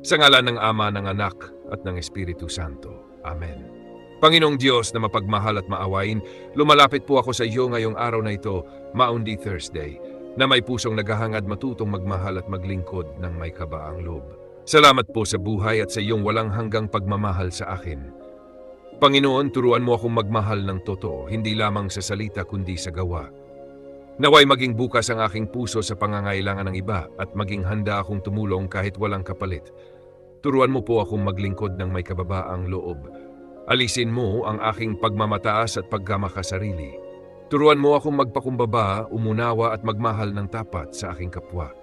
Sa ngalan ng Ama, ng Anak, at ng Espiritu Santo. Amen. Panginoong Diyos na mapagmahal at maawain, lumalapit po ako sa iyo ngayong araw na ito, Maundy Thursday, na may pusong naghahangad matutong magmahal at maglingkod ng may kabaang loob. Salamat po sa buhay at sa iyong walang hanggang pagmamahal sa akin. Panginoon, turuan mo akong magmahal ng totoo, hindi lamang sa salita kundi sa gawa. Naway maging bukas ang aking puso sa pangangailangan ng iba at maging handa akong tumulong kahit walang kapalit. Turuan mo po akong maglingkod ng may kababaang loob. Alisin mo ang aking pagmamataas at pagkamakasarili. Turuan mo akong magpakumbaba, umunawa at magmahal ng tapat sa aking kapwa.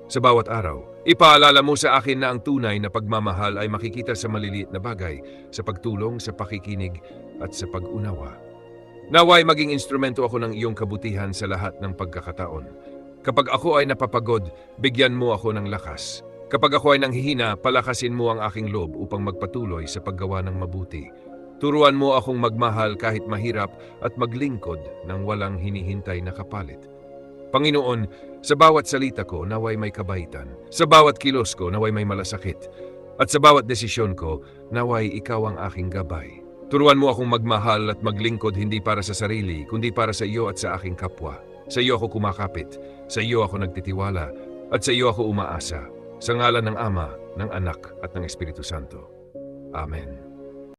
Sa bawat araw, ipaalala mo sa akin na ang tunay na pagmamahal ay makikita sa maliliit na bagay, sa pagtulong, sa pakikinig at sa pag-unawa. Naway maging instrumento ako ng iyong kabutihan sa lahat ng pagkakataon. Kapag ako ay napapagod, bigyan mo ako ng lakas. Kapag ako ay nanghihina, palakasin mo ang aking loob upang magpatuloy sa paggawa ng mabuti. Turuan mo akong magmahal kahit mahirap at maglingkod ng walang hinihintay na kapalit. Panginoon, sa bawat salita ko naway may kabaitan, sa bawat kilos ko naway may malasakit, at sa bawat desisyon ko naway ikaw ang aking gabay. Turuan mo akong magmahal at maglingkod hindi para sa sarili, kundi para sa iyo at sa aking kapwa. Sa iyo ako kumakapit, sa iyo ako nagtitiwala, at sa iyo ako umaasa. Sa ngalan ng Ama, ng Anak, at ng Espiritu Santo. Amen.